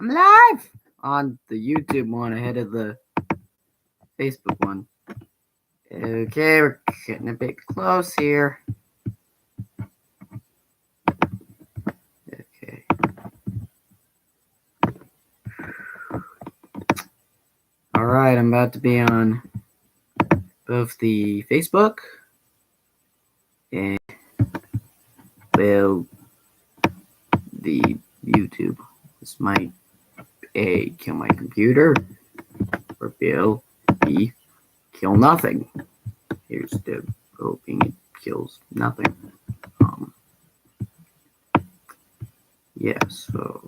I'm live on the YouTube one ahead of the Facebook one. Okay, we're getting a bit close here. Okay. Alright, I'm about to be on both the Facebook and, well, the YouTube. This might A, kill my computer, or B, kill nothing. Here's the hoping it kills nothing. Yeah, so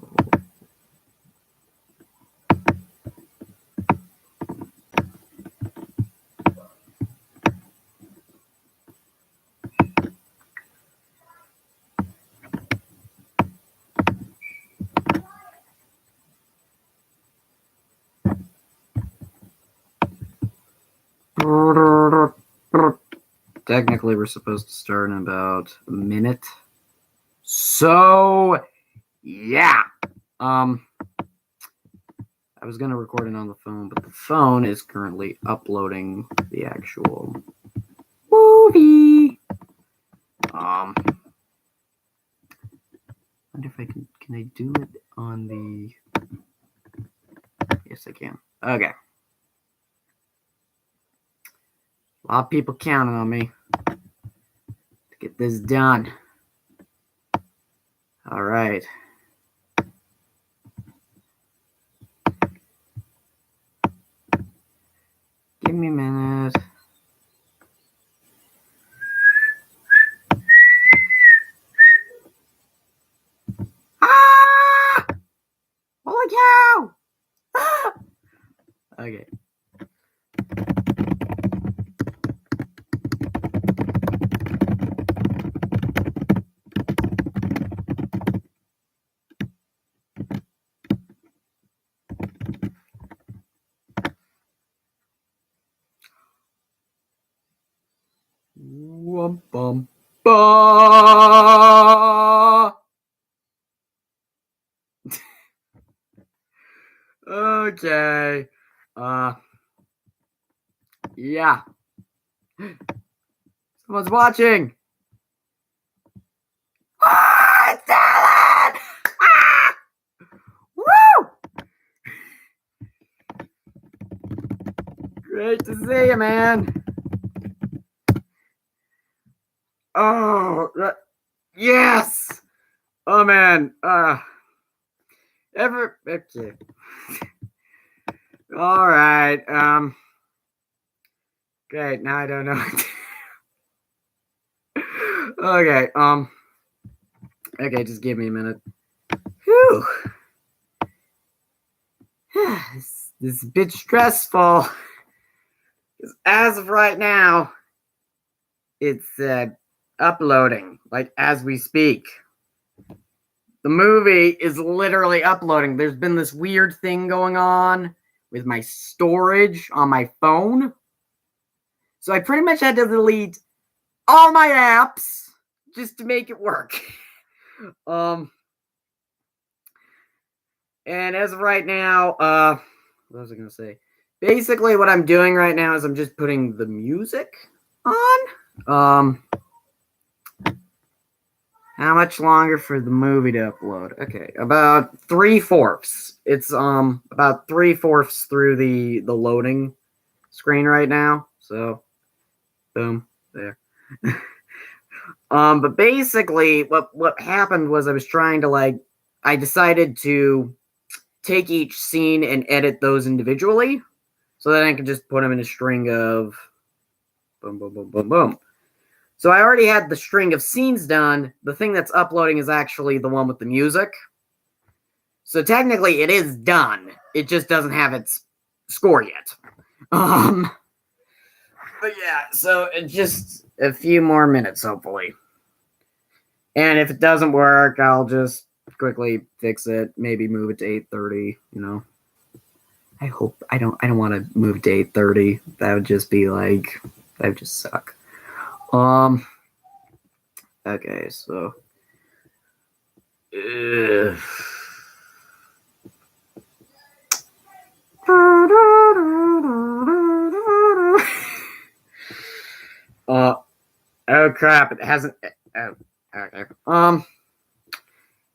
technically we're supposed to start in about a minute. So yeah. I was gonna record it on the phone, but the phone is currently uploading the actual movie. I wonder if I can I do it on the yes I can. Okay. A lot of people counting on me to get this done. Alright. Give me a minute. Ah! Holy cow! Ah! Okay. Wum bum ba. Okay. Yeah. Someone's watching. Ah, it's Alan! Ah! Woo! Great to see you, man. Oh, yes. Oh man. Okay. All right. Great. Now I don't know. Okay. Okay. Just give me a minute. Whew. This is a bit stressful. Because as of right now, it's uploading, like as we speak. The movie is literally uploading. There's been this weird thing going on with my storage on my phone. So I pretty much had to delete all my apps just to make it work. And as of right now, what was I gonna say? Basically, what I'm doing right now is I'm just putting the music on. How much longer for the movie to upload? Okay, about 3/4. It's about 3/4 through the loading screen right now. So, boom, there. But basically, what happened was I was trying to I decided to take each scene and edit those individually, so that I can just put them in a string of boom, boom, boom, boom, boom. So I already had the string of scenes done. The thing that's uploading is actually the one with the music. So technically it is done. It just doesn't have its score yet. But yeah, so it's just a few more minutes, hopefully. And if it doesn't work, I'll just quickly fix it. Maybe move it to 8:30, I hope I don't want to move to 8:30. That would just be that would just suck. Okay, so crap! It hasn't. Okay.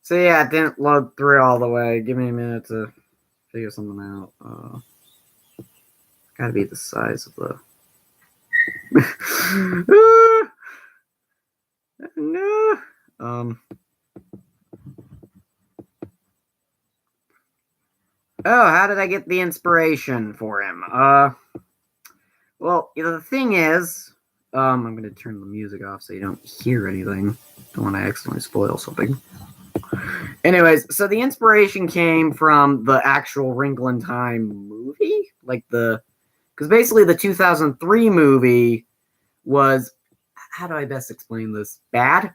So yeah, it didn't load through all the way. Give me a minute to figure something out. Gotta be the size of the. No. Oh, how did I get the inspiration for him? Well, the thing is, I'm gonna turn the music off so you don't hear anything. Don't want to accidentally spoil something. Anyways, so the inspiration came from the actual Wrinkle in Time movie, because basically the 2003 movie was, how do I best explain this? Bad.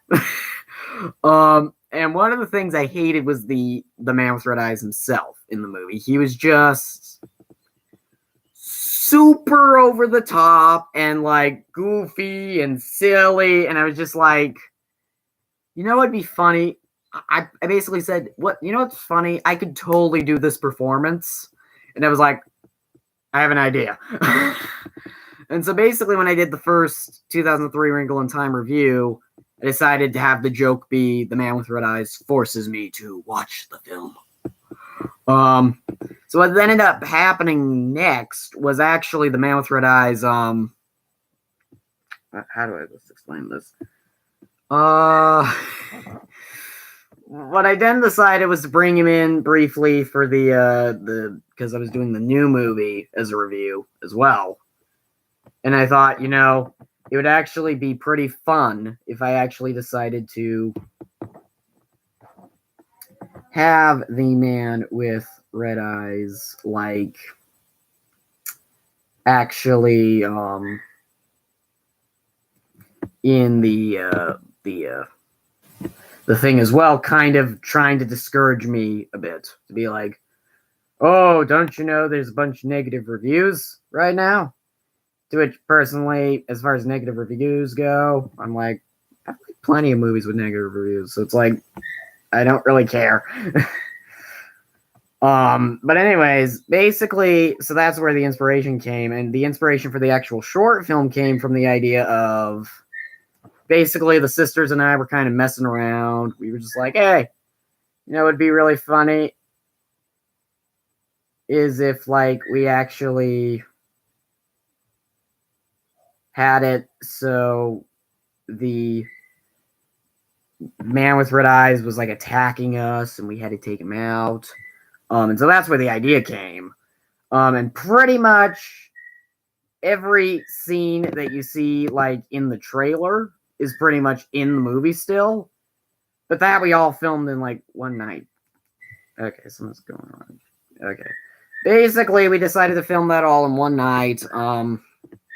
And one of the things I hated was the man with red eyes himself in the movie. He was just super over the top and like goofy and silly, and I was just like, you know what'd be funny? I basically said, what, you know what's funny? I could totally do this performance. And I was like, I have an idea. And so basically when I did the first 2003 Wrinkle in Time review, I decided to have the joke be the man with red eyes forces me to watch the film. So what ended up happening next was actually the man with red eyes, how do I just explain this? What I then decided was to bring him in briefly for the because I was doing the new movie as a review as well. And I thought, it would actually be pretty fun if I actually decided to have the man with red eyes, like, actually, in the thing as well, kind of trying to discourage me a bit. To be like, oh, don't you know there's a bunch of negative reviews right now? To which, personally, as far as negative reviews go, I'm like, I've like plenty of movies with negative reviews, so it's like, I don't really care. But anyways, basically, so that's where the inspiration came, and the inspiration for the actual short film came from the idea of, basically, the sisters and I were kind of messing around. We were just like, hey, it'd be really funny is if, like, we actually had it so the man with red eyes was like attacking us and we had to take him out. And so that's where the idea came. And pretty much every scene that you see like in the trailer is pretty much in the movie still. But that we all filmed in like one night. Okay, something's going on. Okay. Basically, we decided to film that all in one night,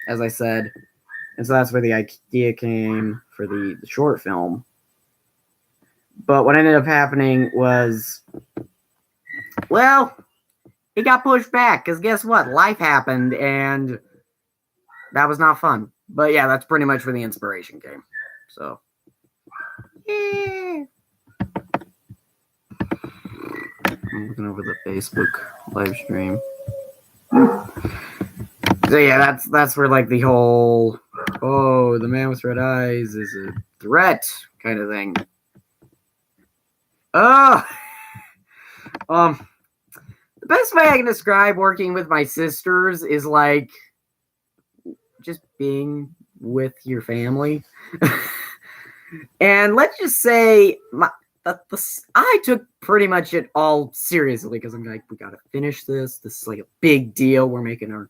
as I said. And so that's where the idea came for the short film. But what ended up happening was, well, it got pushed back, because guess what? Life happened, and that was not fun. But yeah, that's pretty much where the inspiration came. So, yeah. I'm looking over the Facebook live stream. So yeah, that's where like the whole, oh, the man with red eyes is a threat kind of thing. Oh, the best way I can describe working with my sisters is like just being with your family. And let's just say I took pretty much it all seriously, because I'm like, we gotta finish this. This is like a big deal. We're making our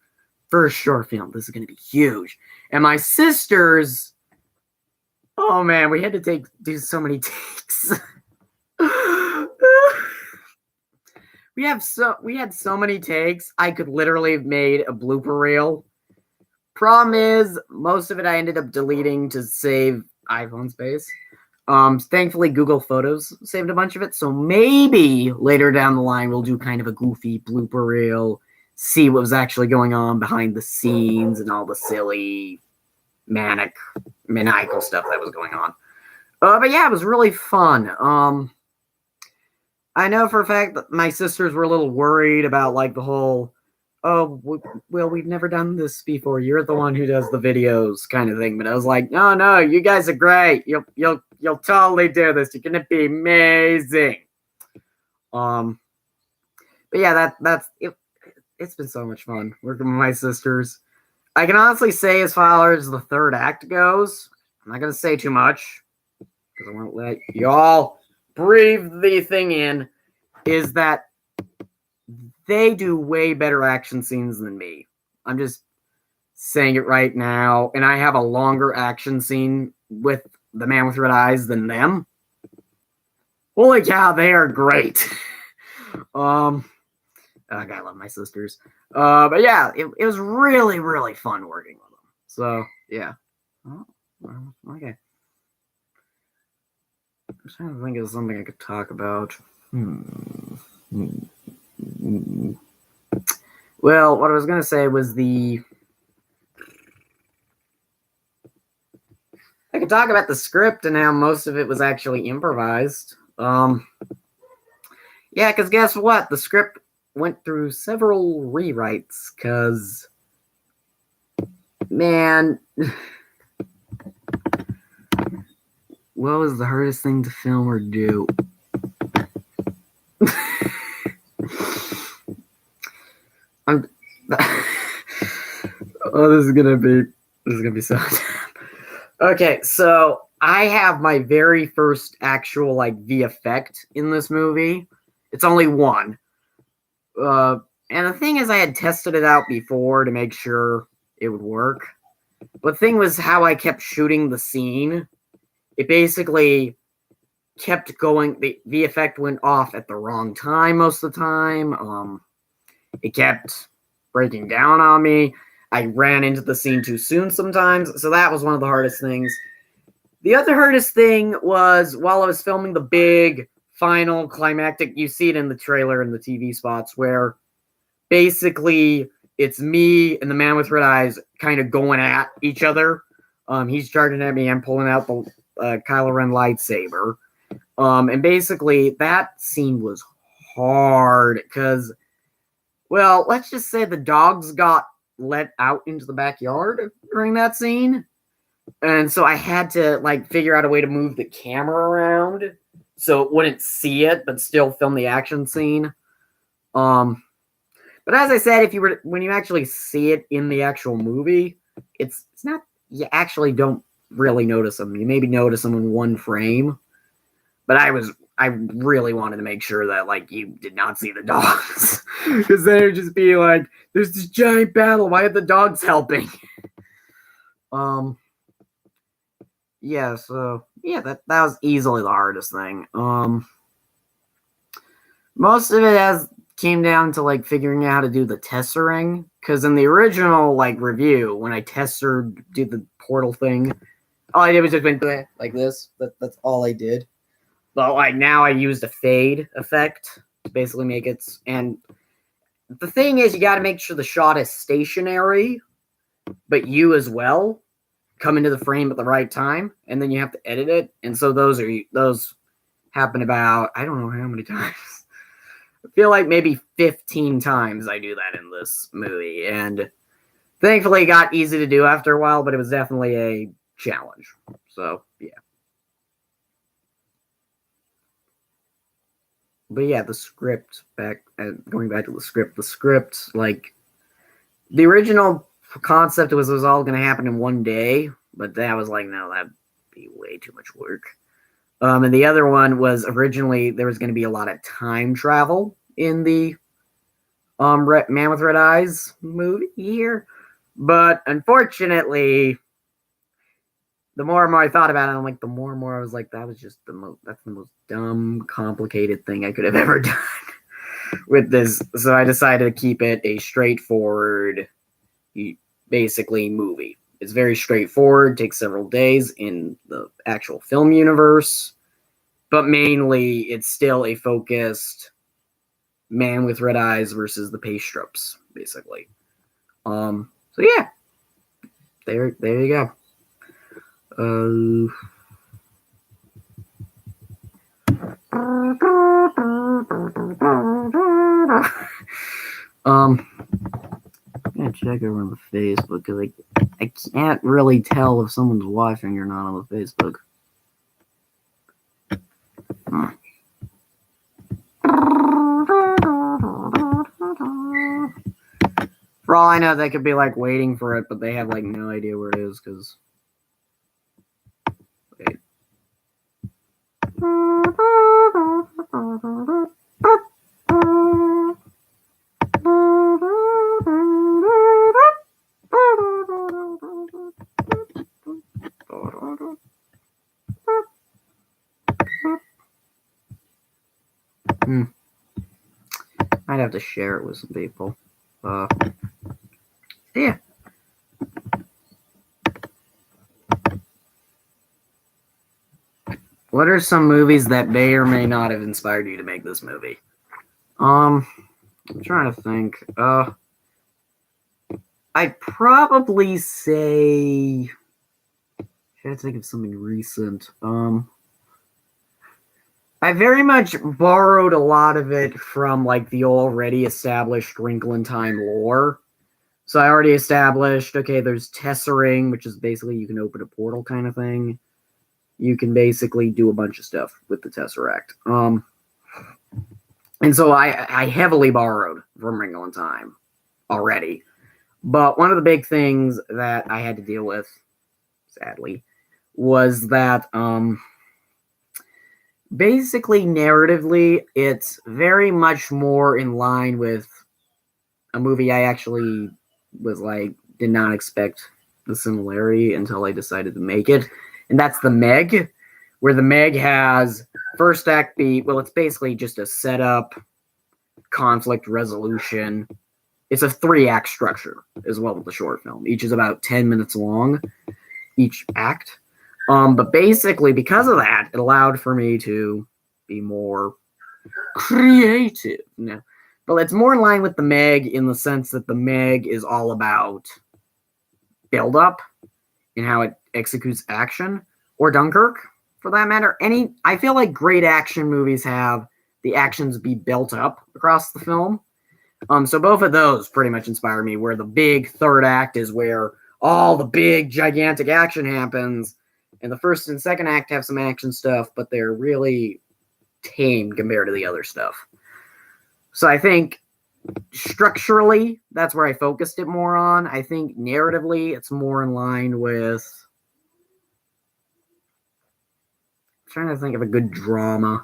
first short film. This is gonna be huge. And my sisters, oh man, we had to do so many takes. We had so many takes. I could literally have made a blooper reel. Problem is, most of it I ended up deleting to save iPhone space. Thankfully, Google Photos saved a bunch of it, so maybe later down the line we'll do kind of a goofy blooper reel, see what was actually going on behind the scenes and all the silly, maniacal stuff that was going on. But yeah, it was really fun. I know for a fact that my sisters were a little worried about like the whole, oh, well, we've never done this before. You're the one who does the videos, kind of thing. But I was like, no, no, you guys are great. You'll totally do this. You're gonna be amazing. But yeah, that's it. It's been so much fun working with my sisters. I can honestly say, as far as the third act goes, I'm not gonna say too much because I want to let y'all breathe the thing in. Is that they do way better action scenes than me. I'm just saying it right now, and I have a longer action scene with the Man with Red Eyes than them. Holy cow, they are great. I love my sisters. But yeah, it was really, really fun working with them. So yeah. Oh, well, okay. I'm trying to think of something I could talk about. Well, what I was gonna say was I could talk about the script and how most of it was actually improvised. Yeah, because guess what? The script went through several rewrites because, man, what was the hardest thing to film or do? Oh, this is gonna be so. Okay, so I have my very first actual VFX in this movie. It's only one. And the thing is, I had tested it out before to make sure it would work. But the thing was how I kept shooting the scene. It basically kept going. The effect went off at the wrong time most of the time. It kept breaking down on me. I ran into the scene too soon sometimes. So that was one of the hardest things. The other hardest thing was while I was filming the big final climactic, you see it in the trailer and the TV spots where basically it's me and the Man with Red Eyes kind of going at each other. He's charging at me. I'm pulling out the Kylo Ren lightsaber. And basically that scene was hard because, well, let's just say the dogs got let out into the backyard during that scene. And so I had to figure out a way to move the camera around so it wouldn't see it, but still film the action scene. But as I said, when you actually see it in the actual movie, it's not, you actually don't really notice them. You maybe notice them in one frame, but I really wanted to make sure that you did not see the dogs, because then it would just be like, there's this giant battle. Why are the dogs helping? Yeah, so yeah, that was easily the hardest thing. Most of it came down to figuring out how to do the tessering, because in the original review, when I tessered, did the portal thing, all I did was just went like this. That's all I did. But now I used a fade effect to basically make it. And the thing is, you got to make sure the shot is stationary, but you as well come into the frame at the right time, and then you have to edit it. And so those happen about, I don't know how many times. I feel like maybe 15 times I do that in this movie, and thankfully it got easy to do after a while, but it was definitely a challenge. So yeah. But yeah, the script, going back to the script, the original concept was all going to happen in one day, but that was no, that'd be way too much work. And the other one was originally there was going to be a lot of time travel in the Man with Red Eyes movie here, but unfortunately, the more and more I thought about it, I'm the more and more I was that was just that's the most dumb, complicated thing I could have ever done with this. So I decided to keep it a straightforward, basically, movie. It's very straightforward, takes several days in the actual film universe, but mainly it's still a focused Man with Red Eyes versus the Paystrips, basically. So yeah, there you go. check over on the Facebook because I can't really tell if someone's watching or not on the Facebook. For all I know, they could be like waiting for it, but they have like no idea where it is because. Wait. I'd have to share it with some people. Yeah. What are some movies that may or may not have inspired you to make this movie? I'm trying to think. I'd probably say. Should I think of something recent? I very much borrowed a lot of it from like the already established Wrinkle in Time lore. So I already established, okay, there's Tessering, which is basically you can open a portal kind of thing. You can basically do a bunch of stuff with the Tesseract. And so I heavily borrowed from Wrinkle in Time already. But one of the big things that I had to deal with, sadly, was that basically narratively, it's very much more in line with a movie I actually was like, did not expect the similarity until I decided to make it. And that's The Meg, where The Meg has first act beat. Well, it's basically just a setup, conflict resolution. It's a 3-act structure as well with the short film. Each is about 10 minutes long, each act. But basically, because of that, it allowed for me to be more creative. No. But it's more in line with The Meg in the sense that The Meg is all about build-up and how it executes action, or Dunkirk, for that matter. I feel like great action movies have the actions be built up across the film. So both of those pretty much inspire me, where the big third act is where all the big, gigantic action happens, and the first and second act have some action stuff, but they're really tame compared to the other stuff. So I think structurally, that's where I focused it more on. I think narratively, it's more in line with... I'm trying to think of a good drama.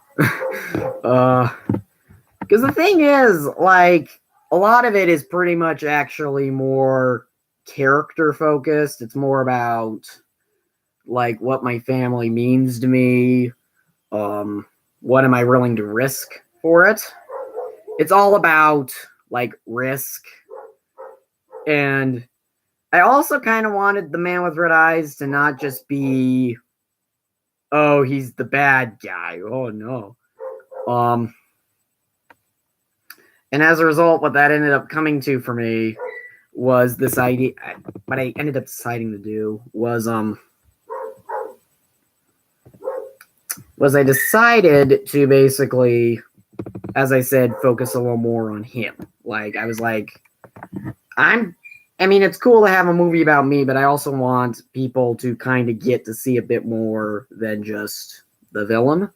Because the thing is, like, a lot of it is pretty much actually more character focused. It's more about, like, what my family means to me. What am I willing to risk for it? It's all about, like, risk. And I also kind of wanted The Man with Red Eyes to not just be, oh, he's the bad guy. Oh, no. And as a result, what that ended up coming to for me was this idea. What I ended up deciding to do was I decided to basically, as I said, focus a little more on him. Like, I was like, I mean, it's cool to have a movie about me, but I also want people to kind of get to see a bit more than just the villain.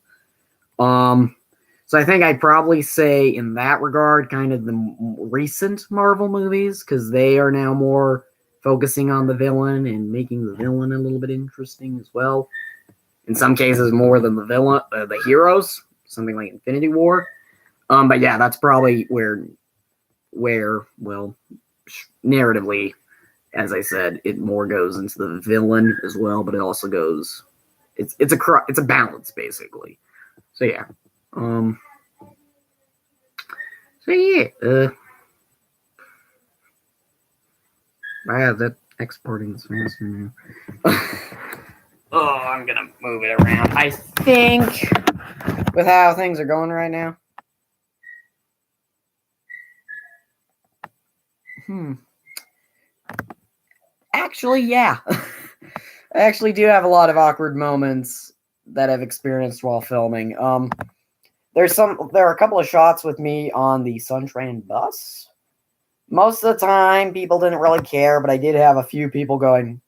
So I think I'd probably say in that regard, kind of the recent Marvel movies, because they are now more focusing on the villain and making the villain a little bit interesting as well. In some cases, more than the villain, the heroes, something like Infinity War. But yeah, that's probably where, well, narratively, as I said, it more goes into the villain as well, but it also goes, it's a balance basically. So yeah. Wow, that exporting is faster now. Oh, I'm gonna move it around. I think with how things are going right now. Actually, yeah. I actually do have a lot of awkward moments that I've experienced while filming. There are a couple of shots with me on the Suntrain bus. Most of the time, people didn't really care, but I did have a few people going,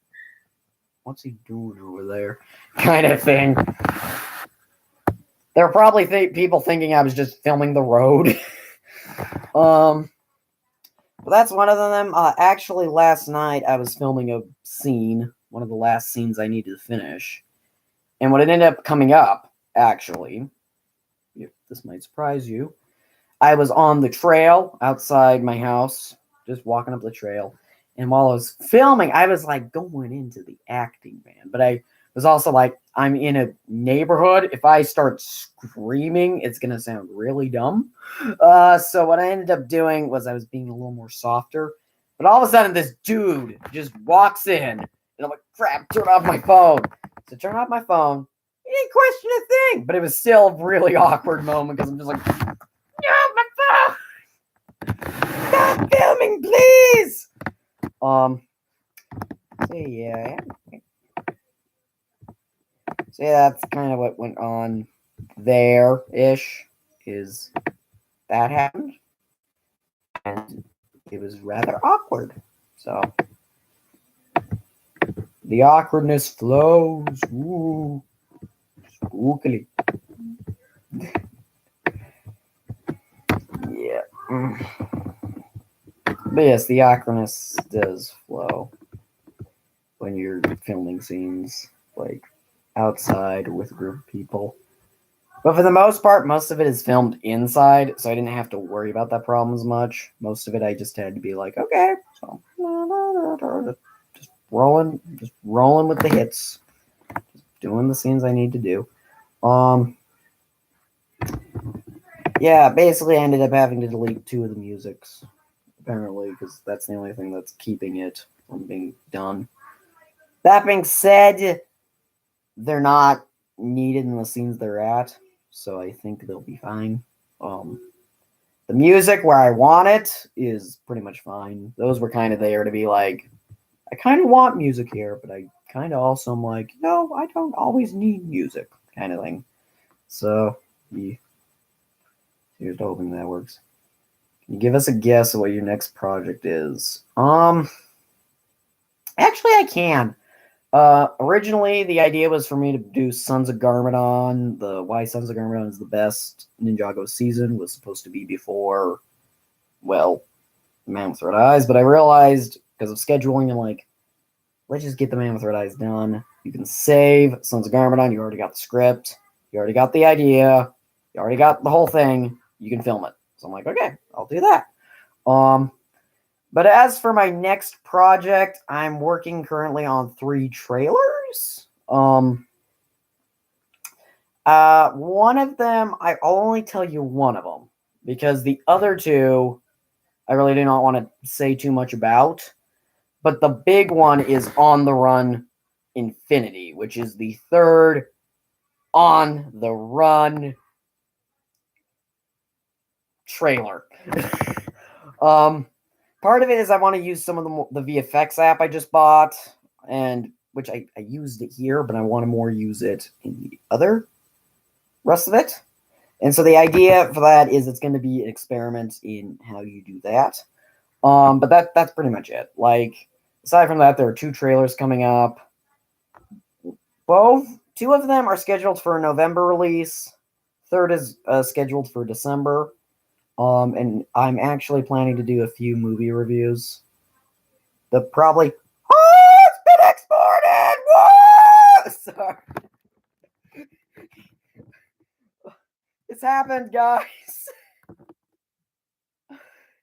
"What's he doing over there?" kind of thing. There were probably people thinking I was just filming the road. But that's one of them. Actually, last night I was filming a scene, one of the last scenes I needed to finish. And what it ended up coming up, actually, if this might surprise you, I was on the trail outside my house, just walking up the trail. And while I was filming, I was like going into the acting, man. But I was also like, I'm in a neighborhood. If I start screaming, it's going to sound really dumb. So what I ended up doing was I was being a little more softer. But all of a sudden, this dude just walks in. And I'm like, crap, turn off my phone. So turn off my phone. He didn't question a thing. But it was still a really awkward moment because I'm just like, no, my phone! Stop filming, please! So yeah. So yeah, that's kind of what went on there-ish, is that happened. And it was rather awkward. So the awkwardness flows. Ooh. Spookily. Yeah. But yes, the awkwardness does flow when you're filming scenes like outside with a group of people. But for the most part, most of it is filmed inside, so I didn't have to worry about that problem as much. Most of it I just had to be like, okay, so just rolling with the hits. Just doing the scenes I need to do. Yeah, basically I ended up having to delete 2 of the musics, apparently, because that's the only thing that's keeping it from being done. That being said, they're not needed in the scenes they're at, so I think they'll be fine. The music where I want it is pretty much fine. Those were kind of there to be like, I kind of want music here, but I kind of also am like, no, I don't always need music, kind of thing. So, yeah. Here's to hoping that works. Can you give us a guess of what your next project is? Actually, I can. Originally, the idea was for me to do Sons of Garmadon. The why Sons of Garmadon is the best Ninjago season was supposed to be before, well, Man with Red Eyes. But I realized, because of scheduling, I'm like, let's just get the Man with Red Eyes done. You can save Sons of Garmadon. You already got the script. You already got the idea. You already got the whole thing. You can film it. So I'm like, okay, I'll do that. But as for my next project, I'm working currently on 3 trailers. One of them, I'll only tell you one of them, because the other 2, I really do not want to say too much about. But the big one is On the Run Infinity, which is the 3rd On the Run trailer. Part of it is I want to use some of the VFX app I just bought, and which I used it here, but I want to more use it in the other rest of it. And so the idea for that is it's going to be an experiment in how you do that. But that's pretty much it. Like, aside from that, there are 2 trailers coming up. 2 of them are scheduled for a November release. 3rd is scheduled for December. And I'm actually planning to do a few movie reviews. The probably, it's been exported! Whoa! Sorry. It's happened, guys.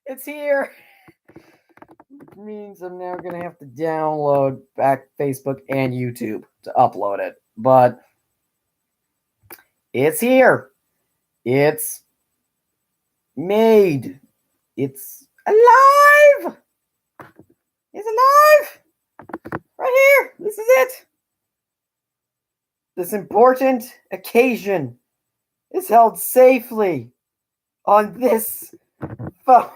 It's here. It means I'm now going to have to download back Facebook and YouTube to upload it. But it's here. It's made. It's alive. It's alive. Right here. This is it. This important occasion is held safely on this phone.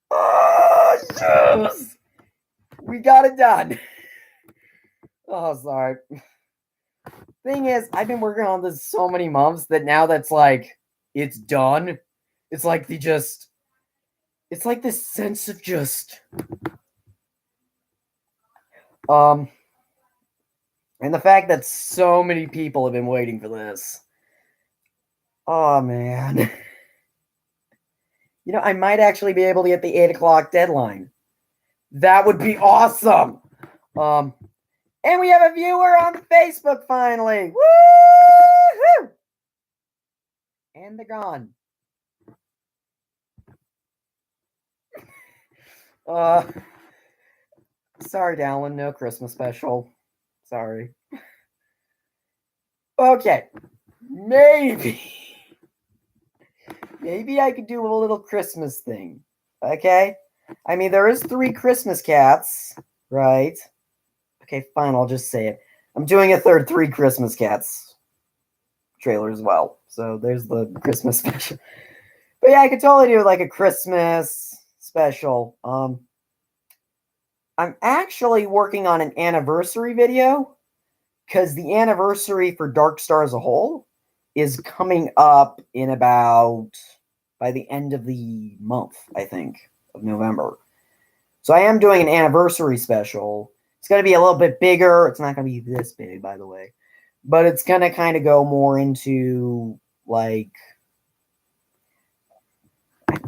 Oh, yes! We got it done. Oh, sorry. Thing is, I've been working on this so many months that now that's like, it's done. It's like it's like this sense of just and the fact that so many people have been waiting for this. Oh man. You know, I might actually be able to get the 8 o'clock deadline. That would be awesome. And we have a viewer on Facebook finally. Woo-hoo! And they're gone. Sorry, Dallin, no Christmas special. Sorry. Okay. Maybe I could do a little Christmas thing. Okay? I mean, there is 3 Christmas cats, right? Okay, fine, I'll just say it. I'm doing a third 3 Christmas cats trailer as well. So there's the Christmas special. But yeah, I could totally do like a Christmas special. I'm actually working on an anniversary video because the anniversary for Dark Star as a whole is coming up in about by the end of the month, I think, of November. So I am doing an anniversary special. It's going to be a little bit bigger. It's not going to be this big, by the way. But it's going to kind of go more into, like,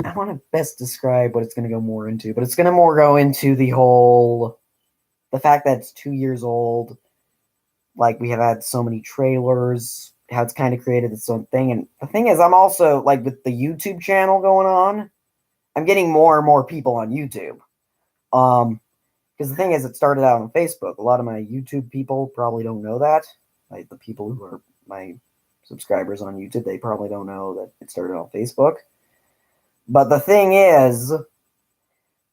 I want to best describe what it's going to go more into. But it's going to more go into the fact that it's 2 years old. Like, we have had so many trailers, how it's kind of created its own thing. And the thing is, I'm also, like, with the YouTube channel going on, I'm getting more and more people on YouTube. Because the thing is, it started out on Facebook. A lot of my YouTube people probably don't know that. Like, the people who are my subscribers on YouTube, they probably don't know that it started on Facebook. But the thing is,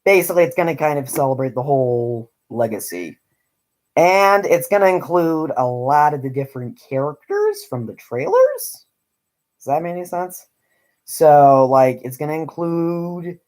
basically, it's going to kind of celebrate the whole legacy. And it's going to include a lot of the different characters from the trailers. Does that make any sense? So, like, it's going to include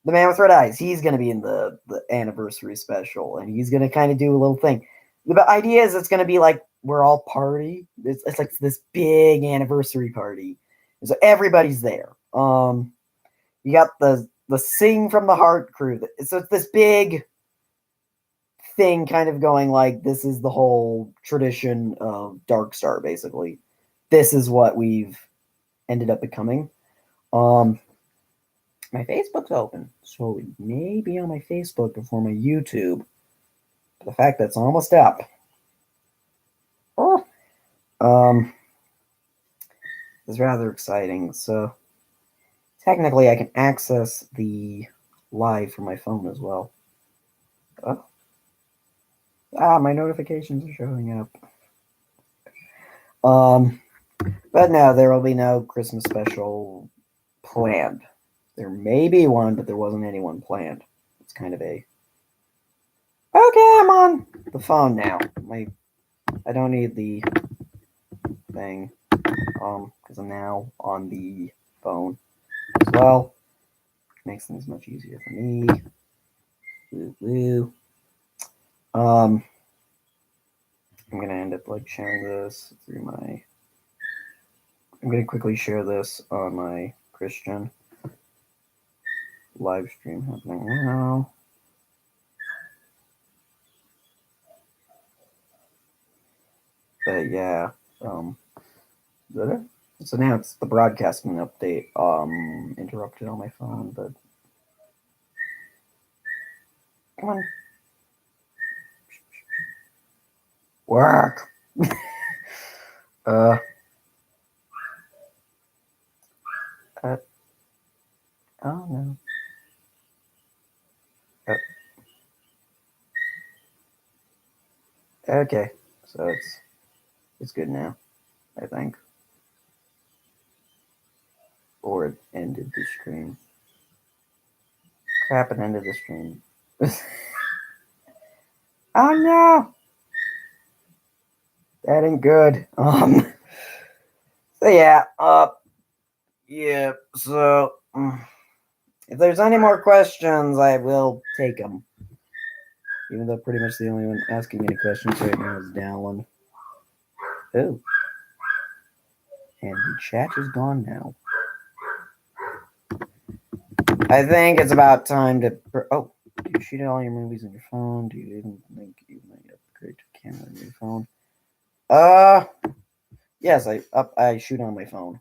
the man with red eyes. He's going to be in the anniversary special, and he's going to kind of do a little thing. The idea is it's going to be like we're all party. It's like this big anniversary party. So everybody's there. You got the Sing from the Heart crew. So it's this big thing kind of going like this is the whole tradition of Dark Star, basically. This is what we've ended up becoming. My Facebook's open, so it may be on my Facebook before my YouTube. The fact that it's almost up. Is rather exciting. So technically, I can access the live from my phone as well. My notifications are showing up. But no, there will be no Christmas special planned. There may be one, but there wasn't any one planned. It's kind of a... Okay, I'm on the phone now. I don't need the thing, because I'm now on the phone as well. Makes things much easier for me. Woo-woo. I'm gonna end up like sharing this through my... I'm gonna quickly share this on my Christian live stream happening now. But yeah, is that it? So now it's the broadcasting update. Interrupted on my phone, but come on, work. Oh no. Okay, so it's good now, I think. Or it ended the stream. Crap, it ended the stream. Oh no! That ain't good. So yeah, yeah, so if there's any more questions, I will take them. Even though pretty much the only one asking any questions right now is Dallin. Oh. And the chat is gone now. I think it's about time to. Oh, do you shoot all your movies on your phone? Do you even think you might upgrade to camera on your phone? Yes, I shoot on my phone.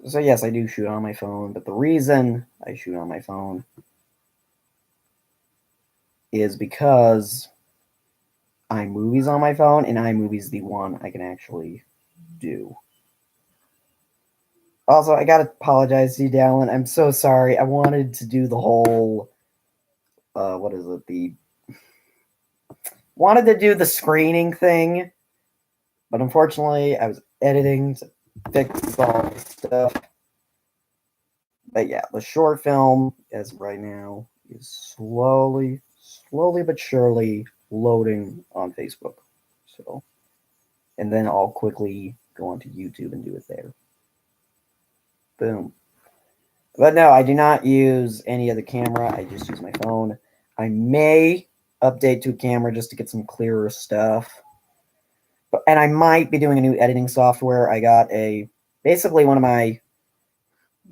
So yes, I do shoot on my phone, but the reason I shoot on my phone is because iMovie's on my phone, and iMovie's the one I can actually do. Also, I gotta apologize to you, Dallin. I'm so sorry. I wanted to do the whole what is it? Wanted to do the screening thing, but unfortunately I was editing to fix all the stuff. But yeah, the short film, as right now, is slowly but surely loading on Facebook. So, and then I'll quickly go onto YouTube and do it there. Boom. But no, I do not use any other camera. I just use my phone. I may update to a camera just to get some clearer stuff. And I might be doing a new editing software. I got basically one of my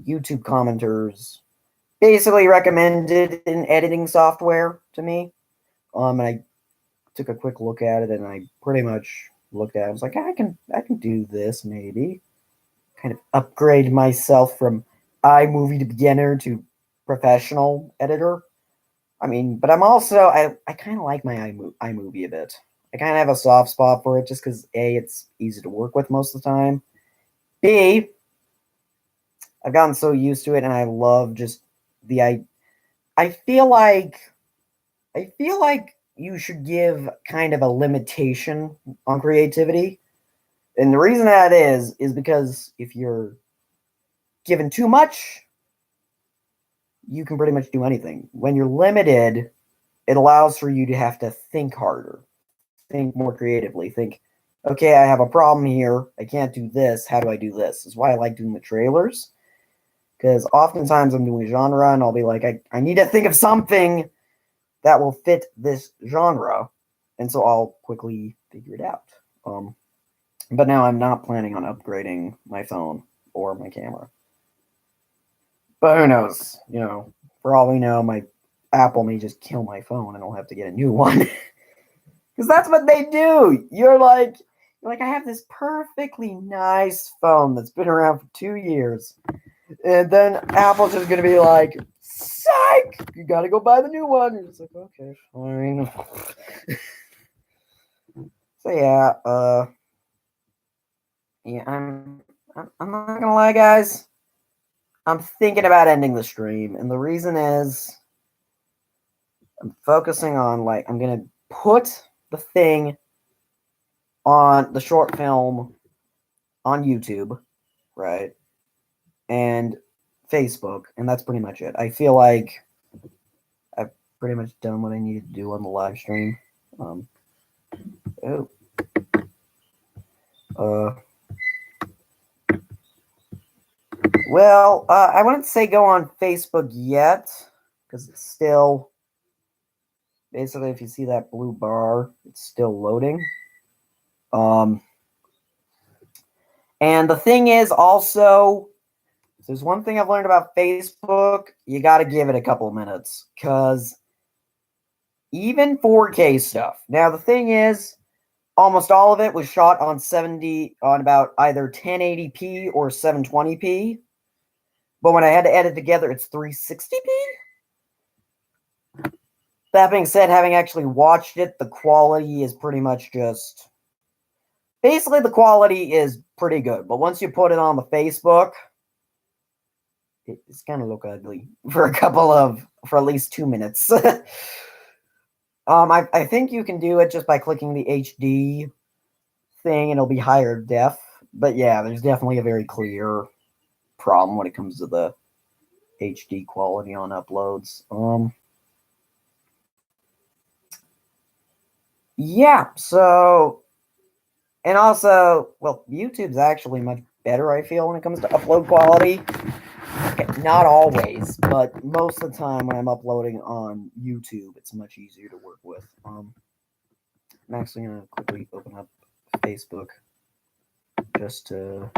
YouTube commenters basically recommended an editing software to me. And I took a quick look at it, and I pretty much looked at it. I was like, I can do this maybe. Kind of upgrade myself from iMovie to beginner to professional editor. I mean, but I'm also I kind of like my iMovie a bit. I kind of have a soft spot for it just because A, it's easy to work with most of the time. B, I've gotten so used to it, and I love just I feel like you should give kind of a limitation on creativity. And the reason that is because if you're given too much, you can pretty much do anything. When you're limited, it allows for you to have to think harder, think more creatively, think, okay, I have a problem here. I can't do this. How do I do this? This is why I like doing the trailers. Because oftentimes I'm doing a genre and I'll be like, I need to think of something that will fit this genre. And so I'll quickly figure it out. But now I'm not planning on upgrading my phone or my camera. But who knows? You know, for all we know, my Apple may just kill my phone and I'll have to get a new one. Because that's what they do. You're like, I have this perfectly nice phone that's been around for 2 years. And then Apple's just going to be like, psych! You got to go buy the new one. And it's like, okay, fine. So yeah, I'm not going to lie, guys. I'm thinking about ending the stream. And the reason is I'm focusing on, I'm going to put the thing on the short film on YouTube, right? And Facebook, and that's pretty much it. I feel like I've pretty much done what I needed to do on the live stream. Well, I wouldn't say go on Facebook yet, because it's still, basically, if you see that blue bar, it's still loading. And the thing is also, there's one thing I've learned about Facebook, you got to give it a couple of minutes, because even 4K stuff. Now, the thing is, almost all of it was shot on about either 1080p or 720p. But when I had to edit together, it's 360p. That being said, having actually watched it, the quality is pretty much just... Basically, the quality is pretty good. But once you put it on the Facebook, it's going to look ugly for for at least 2 minutes. I think you can do it just by clicking the HD thing, and it'll be higher def. But yeah, there's definitely a very clear problem when it comes to the HD quality on uploads. Yeah, so, and also, well, YouTube's actually much better, I feel, when it comes to upload quality. Okay, not always, but most of the time when I'm uploading on YouTube, it's much easier to work with. I'm actually going to quickly open up Facebook just to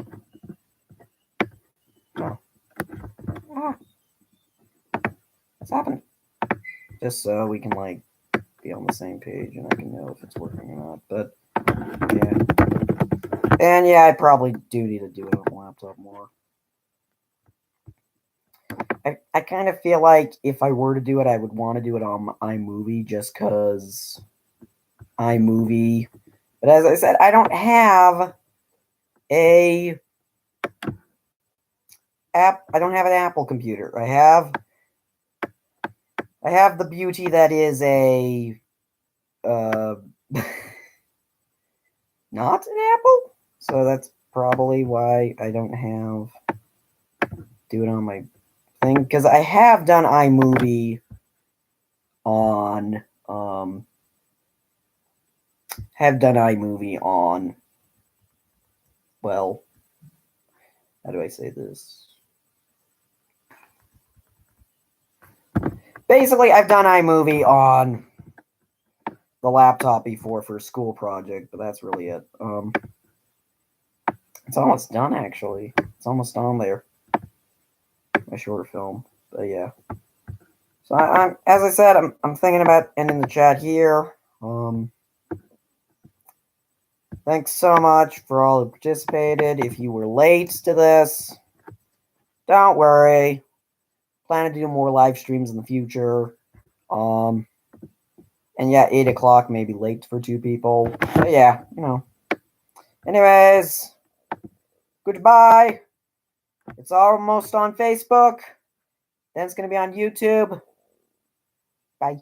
What's happened? Just so we can like be on the same page and I can know if it's working or not. But yeah. And yeah, I probably do need to do it on the laptop more. I kind of feel like if I were to do it, I would want to do it on iMovie just because iMovie. But as I said, I don't have a app. I don't have an Apple computer. I have the beauty that is a not an Apple. So that's probably why I don't have do it on my thing, because I have done iMovie on well, how do I say this? Basically, I've done iMovie on the laptop before for a school project, but that's really it. It's almost done, actually. It's almost on there. My short film, but yeah. So I'm as I said, I'm thinking about ending the chat here. Thanks so much for all who participated. If you were late to this, don't worry. Plan to do more live streams in the future. And yeah, 8 o'clock may be late for 2 people. But yeah, you know. Anyways, goodbye. It's almost on Facebook. Then it's going to be on YouTube. Bye.